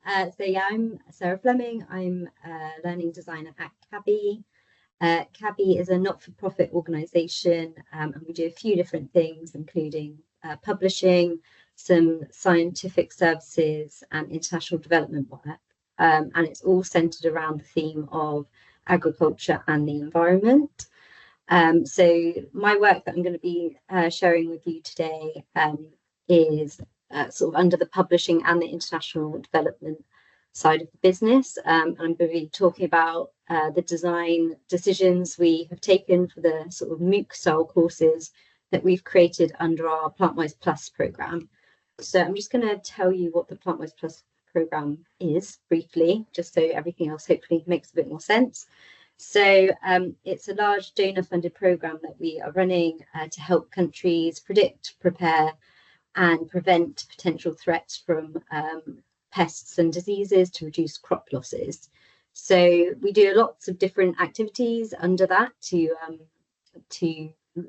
So yeah, I'm Sarah Fleming. I'm a learning designer at Cabby. Cabby is a not-for-profit organisation, and we do a few different things, including publishing, some scientific services, and international development work. And it's all centred around the theme of agriculture and the environment. So my work that I'm going to be sharing with you today is sort of under the publishing and the international development side of the business. And I'm going to be talking about the design decisions we have taken for the sort of MOOC style courses that we've created under our Plantwise Plus program. So I'm just going to tell you what the Plantwise Plus program is briefly, just so everything else hopefully makes a bit more sense. So it's a large donor-funded program that we are running to help countries predict, prepare, and prevent potential threats from pests and diseases to reduce crop losses. So we do lots of different activities under that to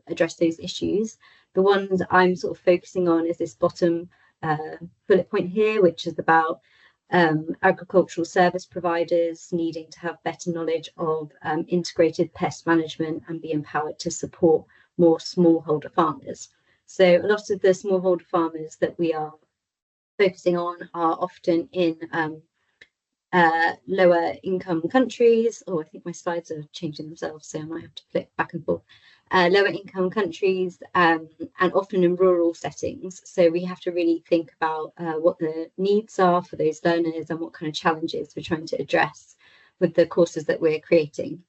address those issues. The ones I'm sort of focusing on is this bottom bullet point here, which is about agricultural service providers needing to have better knowledge of integrated pest management and be empowered to support more smallholder farmers. So a lot of the smallholder farmers that we are focusing on are often in lower income countries. Oh, I think my slides are changing themselves, so I might have to flip back and forth. Lower income countries and often in rural settings. So we have to really think about what the needs are for those learners and what kind of challenges we're trying to address with the courses that we're creating.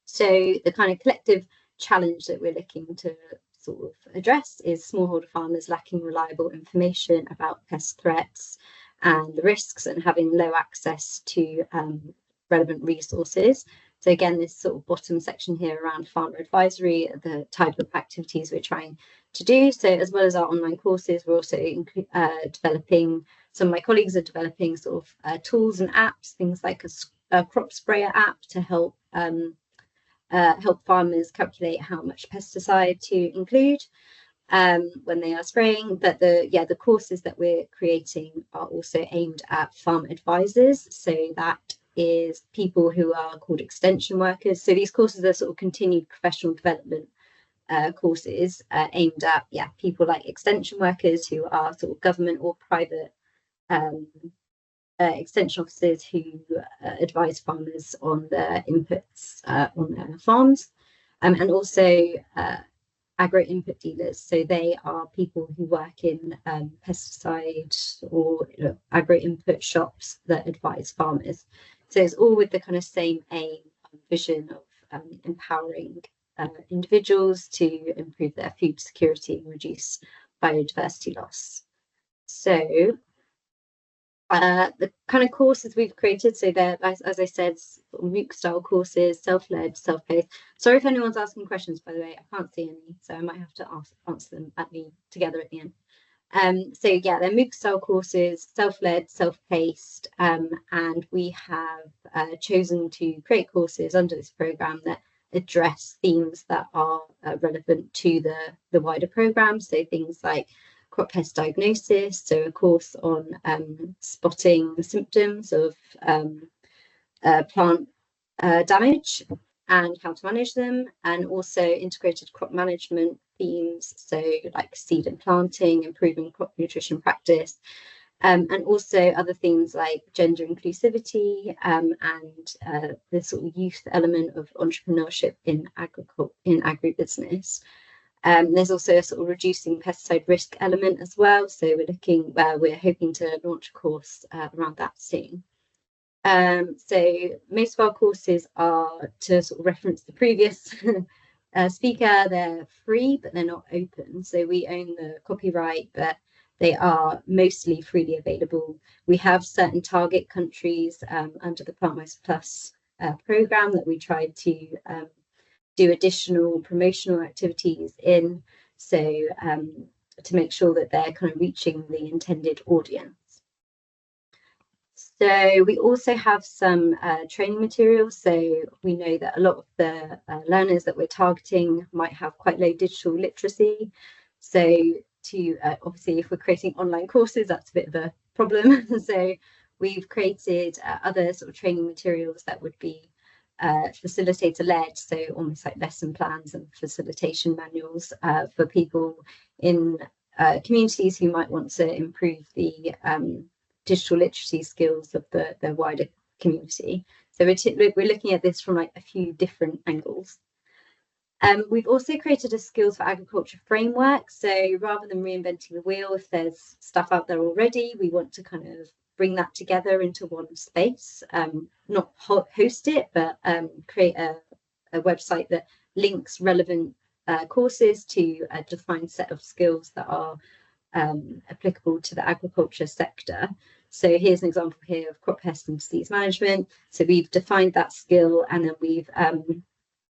So the kind of collective challenge that we're looking to sort of address is smallholder farmers lacking reliable information about pest threats and the risks and having low access to relevant resources. So again, this sort of bottom section here around farmer advisory, the type of activities we're trying to do. So as well as our online courses, we're also developing, some of my colleagues are developing sort of tools and apps, things like a crop sprayer app to help farmers calculate how much pesticide to include when they are spraying. But the courses that we're creating are also aimed at farm advisors. So that is people who are called extension workers. So these courses are sort of continued professional development courses aimed at people like extension workers who are sort of government or private extension officers who advise farmers on their inputs on their farms, and also agro input dealers. So they are people who work in pesticide or agro input shops that advise farmers. So it's all with the kind of same aim and vision of empowering individuals to improve their food security and reduce biodiversity loss. So the kind of courses we've created, so they're, as I said, MOOC style courses, self-led, self-paced. Sorry if anyone's asking questions, by the way, I can't see any, so I might have to answer them together at the end. So yeah, they're MOOC style courses, self-led, self-paced, and we have chosen to create courses under this program that address themes that are relevant to the wider program. So things like crop pest diagnosis, so a course on spotting the symptoms of plant damage and how to manage them, and also integrated crop management themes, so like seed and planting, improving crop nutrition practice, and also other themes like gender inclusivity and the sort of youth element of entrepreneurship in agribusiness. There's also a sort of reducing pesticide risk element as well. So we're hoping to launch a course around that soon. So most of our courses are, to sort of reference the previous speaker, they're free, but they're not open. So we own the copyright, but they are mostly freely available. We have certain target countries under the Plantwise Plus program that we try to do additional promotional activities in, so to make sure that they're kind of reaching the intended audience. So we also have some training materials. So we know that a lot of the learners that we're targeting might have quite low digital literacy. So to obviously, if we're creating online courses, that's a bit of a problem. So we've created other sort of training materials that would be facilitator-led, so almost like lesson plans and facilitation manuals for people in communities who might want to improve the digital literacy skills of the wider community. So we're looking at this from like a few different angles. We've also created a skills for agriculture framework. So rather than reinventing the wheel, if there's stuff out there already, we want to kind of bring that together into one space, not host it, but create a website that links relevant courses to a defined set of skills that are applicable to the agriculture sector. So here's an example here of crop pest and disease management. So we've defined that skill, and then we've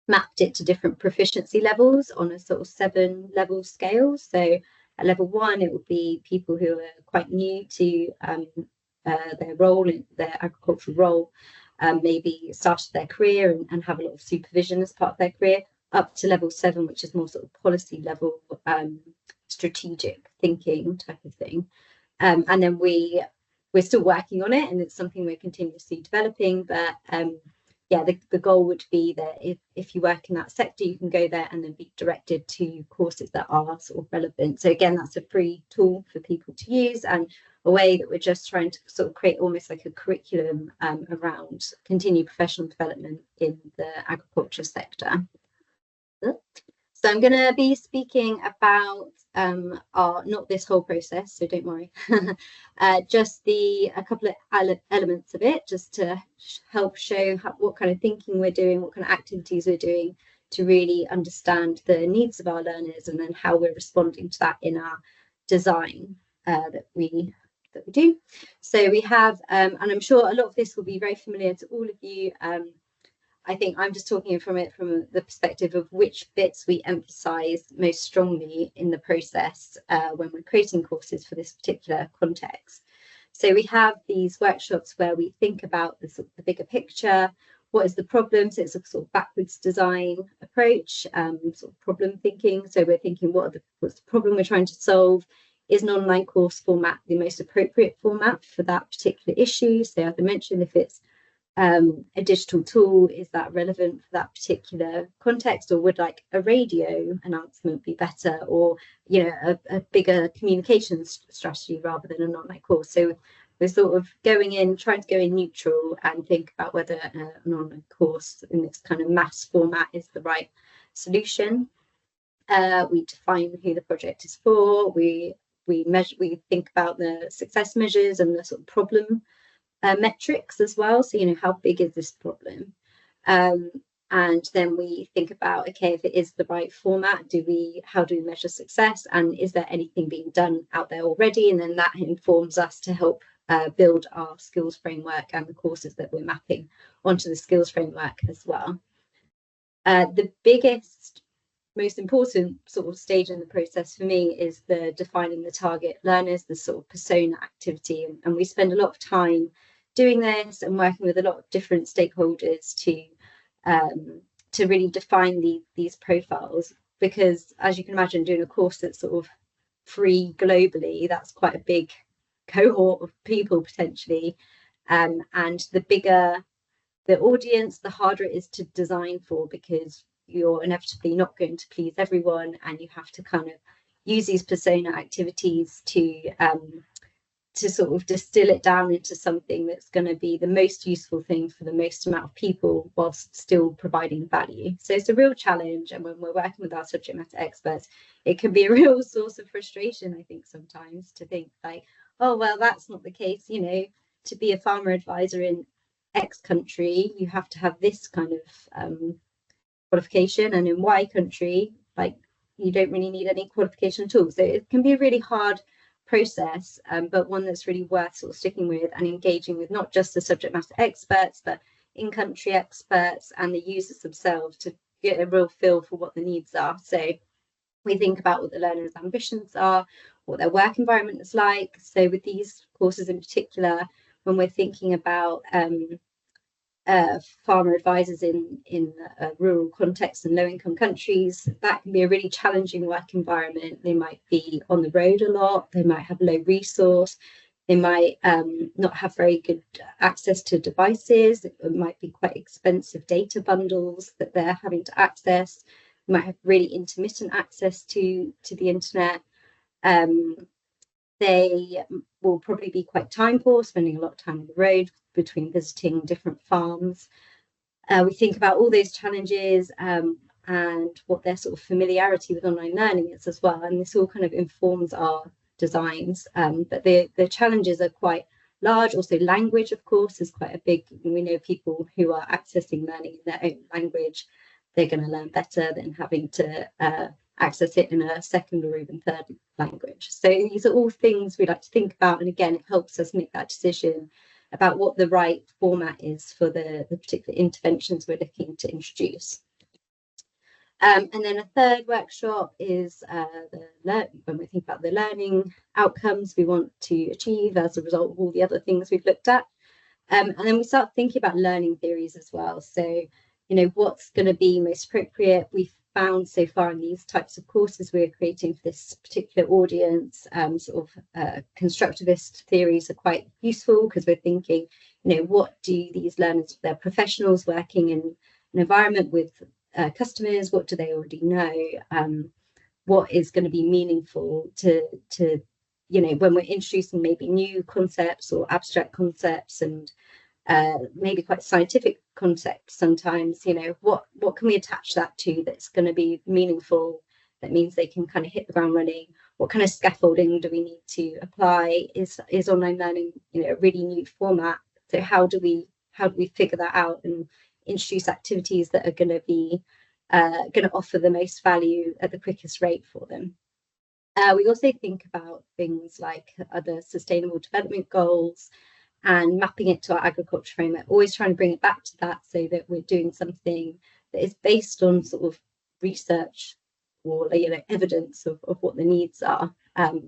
mapped it to different proficiency levels on a sort of 7-level scale. So at level 1, it would be people who are quite new to their role, in their agricultural role, maybe started their career and have a lot of supervision as part of their career, up to level 7, which is more sort of policy level, strategic thinking type of thing. And then we're still working on it, and it's something we're continuously developing, but yeah, the goal would be that if you work in that sector, you can go there and then be directed to courses that are sort of relevant. So again, that's a free tool for people to use, and a way that we're just trying to sort of create almost like a curriculum around continued professional development in the agriculture sector. So I'm going to be speaking about not this whole process, so don't worry, just a couple of elements of it, just to help show what kind of thinking we're doing, what kind of activities we're doing to really understand the needs of our learners, and then how we're responding to that in our design that we do. So we have, and I'm sure a lot of this will be very familiar to all of you. I think I'm just talking from the perspective of which bits we emphasize most strongly in the process when we're creating courses for this particular context. So we have these workshops where we think about the bigger picture. What is the problem? So it's a sort of backwards design approach, sort of problem thinking. So we're thinking, what's the problem we're trying to solve? Is an online course format the most appropriate format for that particular issue? So as I mentioned, if it's a digital tool, is that relevant for that particular context, or would like a radio announcement be better, or a bigger communications strategy rather than an online course? So we're sort of going in, trying to go in neutral and think about whether an online course in this kind of mass format is the right solution. We define who the project is for. We think about the success measures and the sort of problem metrics as well. So, how big is this problem? And then we think about, okay, if it is the right format, how do we measure success? And is there anything being done out there already? And then that informs us to help build our skills framework and the courses that we're mapping onto the skills framework as well. The biggest, most important sort of stage in the process for me is the defining the target learners, the sort of persona activity. And we spend a lot of time doing this and working with a lot of different stakeholders to really define these profiles, because as you can imagine, doing a course that's sort of free globally, that's quite a big cohort of people potentially, and the bigger the audience, the harder it is to design for, because you're inevitably not going to please everyone, and you have to kind of use these persona activities to sort of distill it down into something that's going to be the most useful thing for the most amount of people whilst still providing value. So it's a real challenge, and when we're working with our subject matter experts, it can be a real source of frustration, I think, sometimes, to think like, oh well, that's not the case, to be a farmer advisor in X country you have to have this kind of qualification, and in Y country like you don't really need any qualification at all. So it can be a really hard process, but one that's really worth sort of sticking with and engaging with, not just the subject matter experts, but in-country experts and the users themselves, to get a real feel for what the needs are. So we think about what the learners' ambitions are, what their work environment is like. So with these courses in particular, when we're thinking about farmer advisors in rural contexts and low-income countries, that can be a really challenging work environment. They might be on the road a lot, they might have low resource, They might not have very good access to devices. It might be quite expensive data bundles that they're having to access. They might have really intermittent access to the internet. They will probably be quite time poor, spending a lot of time on the road between visiting different farms. We think about all those challenges and what their sort of familiarity with online learning is as well. And this all kind of informs our designs. But the challenges are quite large. Also, language, of course, is quite a big. We know people who are accessing learning in their own language, they're going to learn better than having to access it in a second or even third language. So these are all things we like to think about. And again, it helps us make that decision about what the right format is for the particular interventions we're looking to introduce. And then a third workshop is when we think about the learning outcomes we want to achieve as a result of all the other things we've looked at. And then we start thinking about learning theories as well. So, what's going to be most appropriate? We've found so far in these types of courses we're creating for this particular audience, constructivist theories are quite useful because we're thinking, what do these learners, they're professionals working in an environment with customers, what do they already know? What is going to be meaningful to when we're introducing maybe new concepts or abstract concepts and maybe quite scientific concepts sometimes, what can we attach that to that's going to be meaningful, that means they can kind of hit the ground running? What kind of scaffolding do we need to apply? Is online learning, a really new format? So how do we figure that out and introduce activities that are going to be going to offer the most value at the quickest rate for them? We also think about things like other sustainable development goals and mapping it to our agriculture framework, always trying to bring it back to that so that we're doing something that is based on sort of research or evidence of what the needs are. So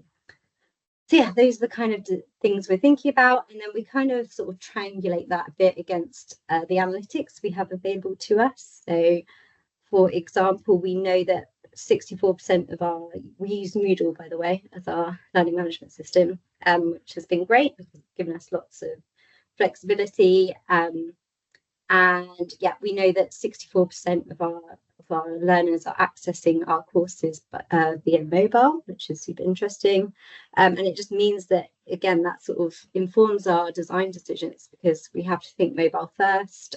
yeah, those are the kind of things we're thinking about, and then we kind of sort of triangulate that a bit against the analytics we have available to us. So for example, we know that 64% of we use Moodle, by the way, as our learning management system, which has been great because it's given us lots of flexibility. And yeah, we know that 64% of our learners are accessing our courses via mobile, which is super interesting. And it just means that, again, that sort of informs our design decisions because we have to think mobile first.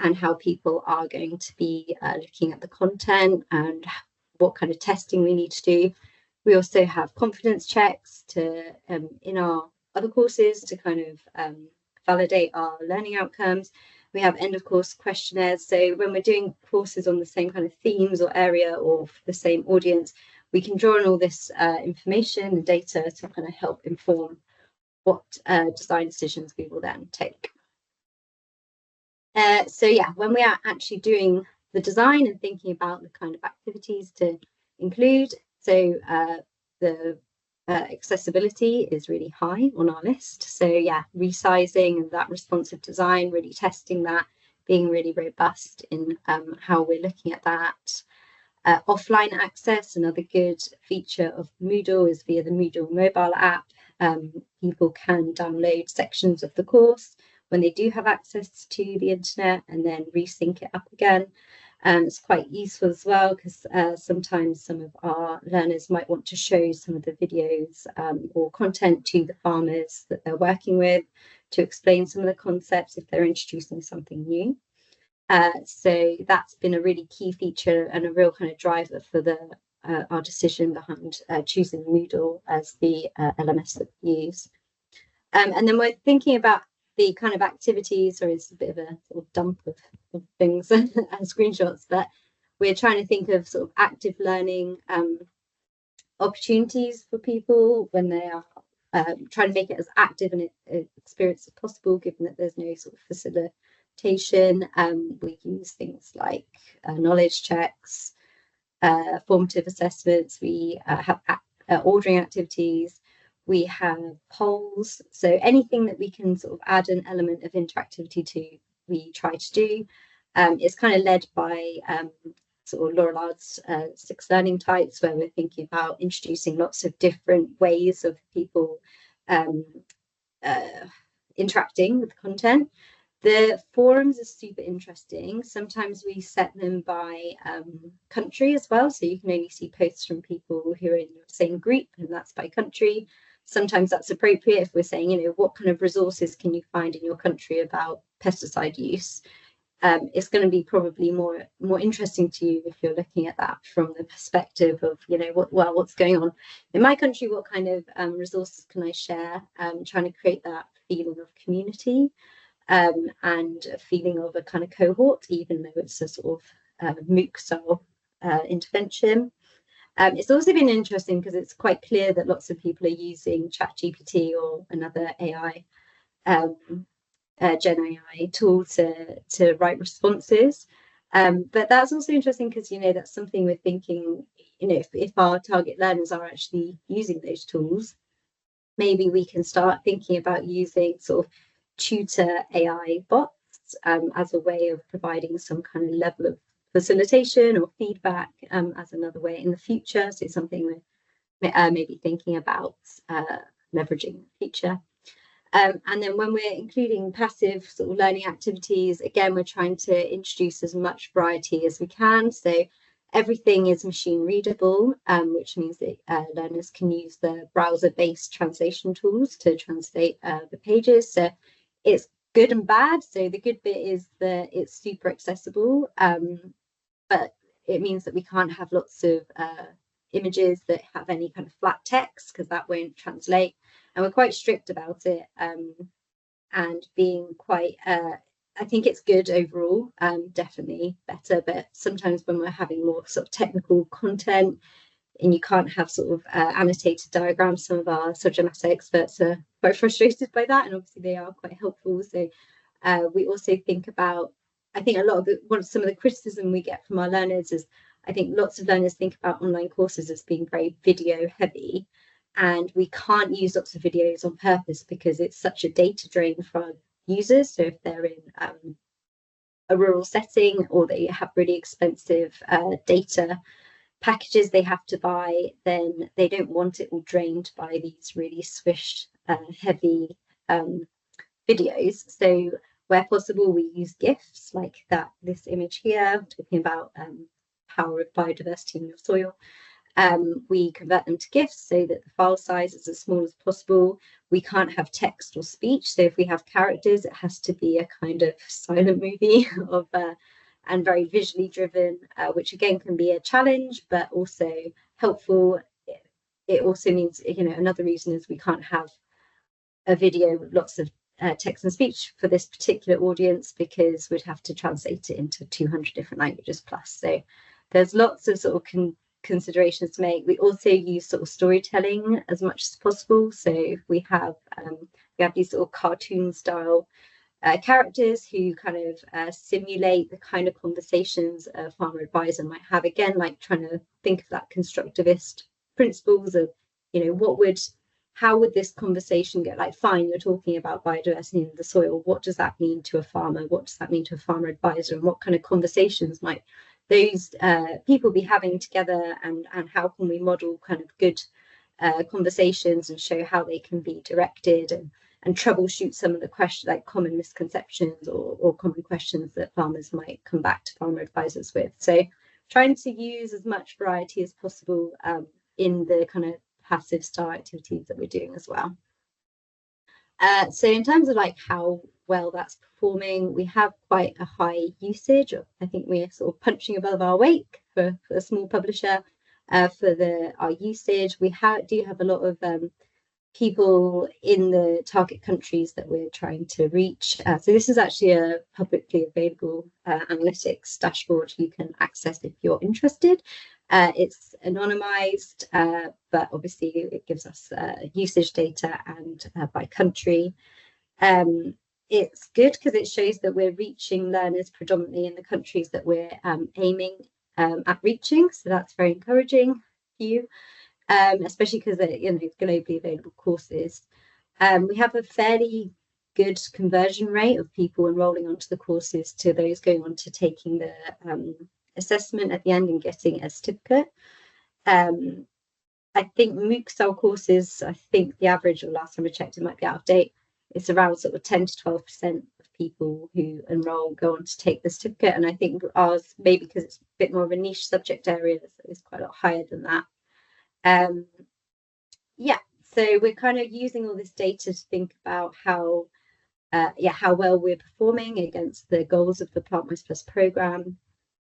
And how people are going to be looking at the content and what kind of testing we need to do. We also have confidence checks in our other courses to kind of validate our learning outcomes. We have end of course questionnaires. So when we're doing courses on the same kind of themes or area or the same audience, we can draw on all this information and data to kind of help inform what design decisions we will then take. So yeah, when we are actually doing the design and thinking about the kind of activities to include, so the accessibility is really high on our list. So yeah, resizing and that responsive design, really testing that, being really robust in how we're looking at that. Offline access, another good feature of Moodle is via the Moodle mobile app. People can download sections of the course when they do have access to the internet and then resync it up again. It's quite useful as well because sometimes some of our learners might want to show some of the videos or content to the farmers that they're working with to explain some of the concepts if they're introducing something new. So that's been a really key feature and a real kind of driver for our decision behind choosing Moodle as the LMS that we use. And then we're thinking about the kind of activities, or it's a bit of a sort of dump of things and screenshots, but we're trying to think of sort of active learning opportunities for people when they are trying to make it as active an experience as possible, given that there's no sort of facilitation. We use things like knowledge checks, formative assessments. We have ordering activities. We have polls. So anything that we can sort of add an element of interactivity to, we try to do. It's kind of led by sort of Laura Lard's 6 learning types, where we're thinking about introducing lots of different ways of people interacting with the content. The forums are super interesting. Sometimes we set them by country as well. So you can only see posts from people who are in your same group, and that's by country. Sometimes that's appropriate if we're saying, what kind of resources can you find in your country about pesticide use? It's going to be probably more interesting to you if you're looking at that from the perspective of, what's going on in my country? What kind of resources can I share? Trying to create that feeling of community. And a feeling of a kind of cohort, even though it's a sort of MOOC style intervention. It's also been interesting because it's quite clear that lots of people are using ChatGPT or another AI, Gen AI tool to write responses. But that's also interesting because, that's something we're thinking, if our target learners are actually using those tools, maybe we can start thinking about using sort of tutor AI bots as a way of providing some kind of level of facilitation or feedback as another way in the future. So something we're maybe thinking about leveraging in the future. And then when we're including passive sort of learning activities, again, we're trying to introduce as much variety as we can. So everything is machine readable, which means that learners can use the browser-based translation tools to translate the pages. So it's good and bad. So the good bit is that it's super accessible, but it means that we can't have lots of images that have any kind of flat text because that won't translate. And we're quite strict about it, and being quite, I think it's good overall, definitely better, but sometimes when we're having more sort of technical content and you can't have sort of annotated diagrams, some of our subject matter experts are quite frustrated by that, and obviously they are quite helpful. So we also think about, I think a lot of some of the criticism we get from our learners is, I think lots of learners think about online courses as being very video heavy, and we can't use lots of videos on purpose because it's such a data drain for our users. So if they're in a rural setting or they have really expensive data packages they have to buy, then they don't want it all drained by these really swish heavy videos. So where possible, we use GIFs like this image here, talking about power of biodiversity in your soil. We convert them to GIFs so that the file size is as small as possible. We can't have text or speech. So if we have characters, it has to be a kind of silent movie of and very visually driven, which again can be a challenge, but also helpful. It also means, another reason is we can't have a video with lots of text and speech for this particular audience because we'd have to translate it into 200 different languages plus. So there's lots of sort of considerations to make. We also use sort of storytelling as much as possible. So we have these sort of cartoon style characters who kind of simulate the kind of conversations a farmer advisor might have. Again, like trying to think of that constructivist principles of, how would this conversation go? Like, fine, you're talking about biodiversity in the soil. What does that mean to a farmer? What does that mean to a farmer advisor? And what kind of conversations might those people be having together? And how can we model kind of good conversations and show how they can be directed and troubleshoot some of the questions, like common misconceptions or common questions that farmers might come back to farmer advisors with. So trying to use as much variety as possible in the kind of passive style activities that we're doing as well. So in terms of like how well that's performing, we have quite a high usage. I think we're sort of punching above our weight for a small publisher for our usage. We do have a lot of people in the target countries that we're trying to reach. So this is actually a publicly available analytics dashboard you can access if you're interested. It's anonymized, but obviously it gives us usage data and by country. It's good because it shows that we're reaching learners predominantly in the countries that we're aiming at reaching. So that's very encouraging for you. Especially because they're globally available courses. We have a fairly good conversion rate of people enrolling onto the courses to those going on to taking the assessment at the end and getting a certificate. I think MOOC style courses, I think the average, or last time I checked, it might be out of date. It's around sort of 10 to 12% of people who enroll go on to take the certificate. And I think ours, maybe because it's a bit more of a niche subject area, is quite a lot higher than that. Yeah, so we're kind of using all this data to think about how well we're performing against the goals of the Plantwise Plus program.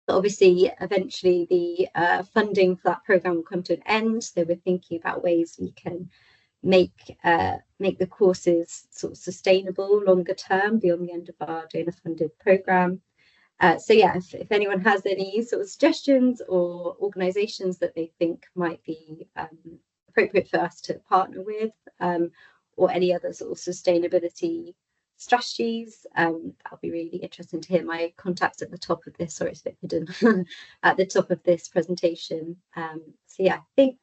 But obviously, eventually the funding for that program will come to an end. So we're thinking about ways we can make the courses sort of sustainable longer term beyond the end of our donor funded program. So yeah, if anyone has any sort of suggestions or organizations that they think might be appropriate for us to partner with, or any other sort of sustainability strategies, that'll be really interesting to hear. My contact's at the top of this, sorry, it's a bit hidden, at the top of this presentation. So yeah, I think